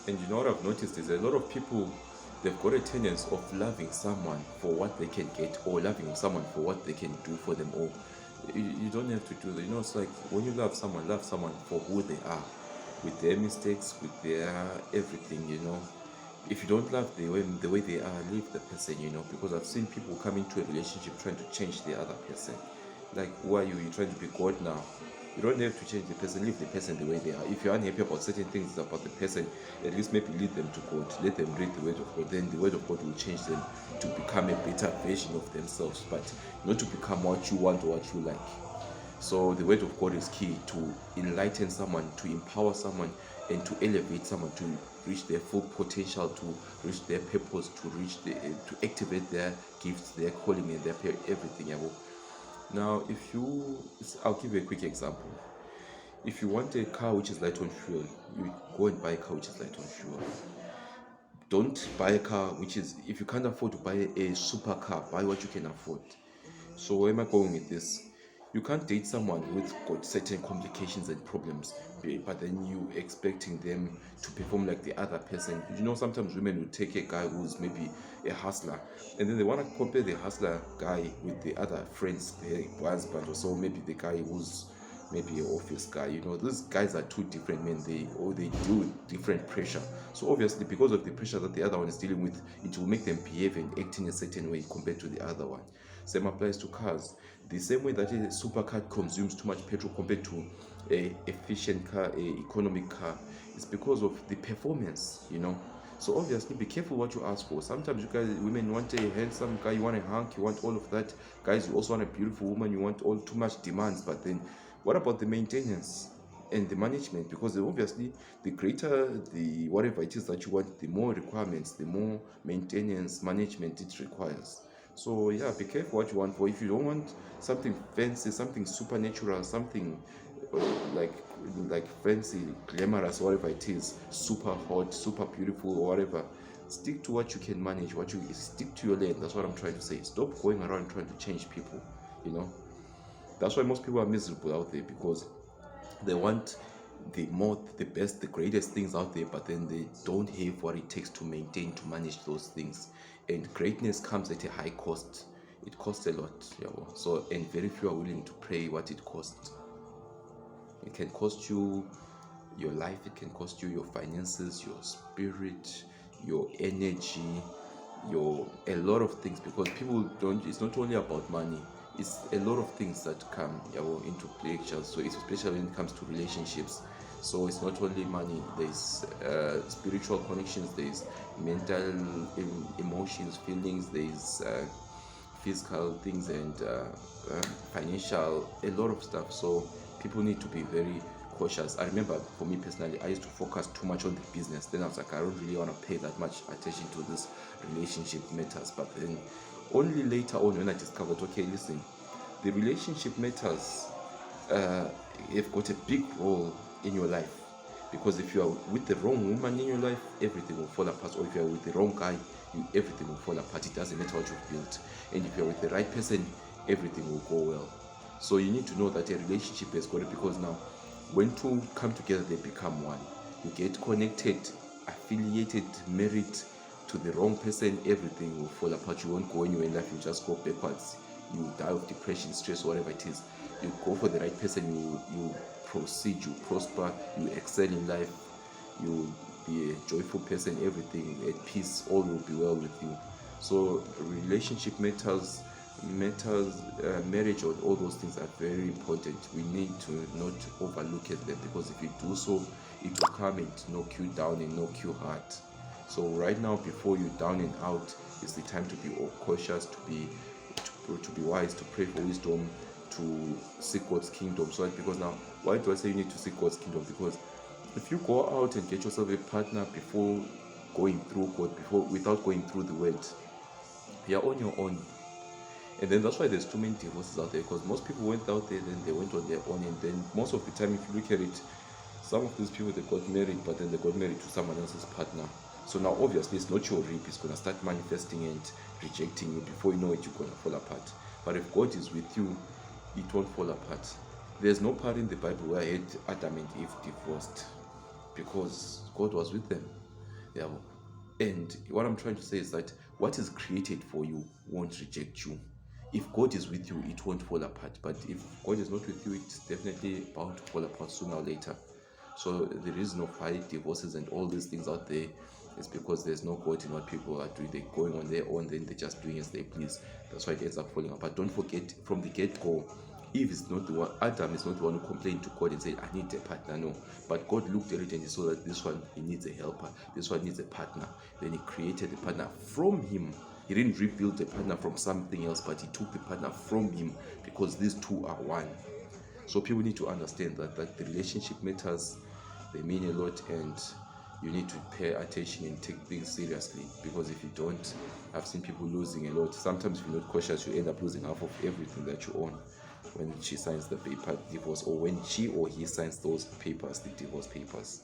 And you know what I've noticed is a lot of people, they've got a tendency of loving someone for what they can get, or loving someone for what they can do for them. Or you don't have to do that. You know, it's like when you love someone for who they are, with their mistakes, with their everything. You know, if you don't love the way they are, leave the person. You know, because I've seen people come into a relationship trying to change the other person. Like, who are you? You're trying to be God now. You don't have to change the person, leave the person the way they are. If you're unhappy about certain things about the person, at least maybe lead them to God. Let them read the word of God. Then the word of God will change them to become a better version of themselves, but not to become what you want or what you like. So the word of God is key to enlighten someone, to empower someone, and to elevate someone to reach their full potential, to reach their purpose, to activate their gifts, their calling, and their everything. Now, I'll give you a quick example. If you want a car which is light on fuel, you go and buy a car which is light on fuel. Don't buy a car which is, if you can't afford to buy a supercar, buy what you can afford. So where am I going with this? You can't date someone who's got certain complications and problems, but then you expecting them to perform like the other person. You know, sometimes women will take a guy who's maybe a hustler, and then they want to compare the hustler guy with the other friends, their husband, or so maybe the guy who's maybe an office guy. You know, these guys are two different men. They deal with different pressure. So obviously, because of the pressure that the other one is dealing with, it will make them behave and act in a certain way compared to the other one. Same applies to cars. The same way that a supercar consumes too much petrol compared to a efficient car, a economic car, it's because of the performance. You know. So obviously, be careful what you ask for. Sometimes you guys, women want a handsome guy, you want a hunk, you want all of that. Guys, you also want a beautiful woman, you want all too much demands. But then, what about the maintenance and the management? Because obviously, the greater the whatever it is that you want, the more requirements, the more maintenance, management it requires. So yeah, be careful what you want for. If you don't want something fancy, something supernatural, something uh, like like fancy, glamorous, whatever it is, super hot, super beautiful, or whatever. Stick to what you can manage. What you stick to your lane. That's what I'm trying to say. Stop going around trying to change people. You know. That's why most people are miserable out there, because they want the best, the greatest things out there, but then they don't have what it takes to maintain, to manage those things. And greatness comes at a high cost. It costs a lot. So, and very few are willing to pay what it costs. It can cost you your life, it can cost you your finances, your spirit, your energy, your a lot of things, because people don't, it's not only about money, it's a lot of things that come into play actually. So it's especially when it comes to relationships. So it's not only money, there's spiritual connections, there's mental emotions, feelings, there's physical things, and financial, a lot of stuff. So people need to be very cautious. I remember for me personally, I used to focus too much on the business. Then I was like, I don't really want to pay that much attention to this relationship matters. But then only later on when I discovered, okay, listen, the relationship matters have got a big role in your life. Because if you are with the wrong woman in your life, everything will fall apart. Or if you are with the wrong guy, everything will fall apart. It doesn't matter what you've built. And if you're with the right person, everything will go well. So you need to know that a relationship has got it, because now when two come together, they become one. You get connected, affiliated, married to the wrong person, everything will fall apart. You won't go anywhere in life, you just go backwards. You die of depression, stress, whatever it is. You go for the right person, you proceed, you prosper, you excel in life, you be a joyful person, everything at peace, all will be well with you. So relationship matters, marriage, or all those things are very important. We need to not overlook at them, because if you do so, it will come and knock you down and knock you hard. So right now, before you down and out, is the time to be cautious, to be wise, to pray for wisdom, to seek God's kingdom. So because now, why do I say you need to seek God's kingdom? Because if you go out and get yourself a partner before going through God, without going through the word, you're on your own. And then that's why there's too many divorces out there, because most people went out there, then they went on their own, and then most of the time, if you look at it, some of these people, they got married, but then they got married to someone else's partner. So now obviously it's not your rib, it's going to start manifesting and rejecting you. Before you know it, you're going to fall apart. But if God is with you, it won't fall apart. There's no part in the Bible where I had Adam and Eve divorced, because God was with them. Yeah. And what I'm trying to say is that what is created for you won't reject you. If God is with you, it won't fall apart. But if God is not with you, it's definitely bound to fall apart sooner or later. So the reason of high divorces and all these things out there is because there's no God in what people are doing. They're going on their own, then they're just doing as they please. That's why it ends up falling apart. Don't forget, from the get-go, Eve is not the one, Adam is not the one who complained to God and said, I need a partner. No. But God looked at it and he saw that this one, he needs a helper. This one needs a partner. Then he created a partner from him. He didn't rebuild the partner from something else, but he took the partner from him because these two are one. So people need to understand that the relationship matters, they mean a lot, and you need to pay attention and take things seriously, because if you don't, I've seen people losing a lot. Sometimes if you're not cautious, you end up losing half of everything that you own when she signs the paper divorce, or when she or he signs those papers, the divorce papers.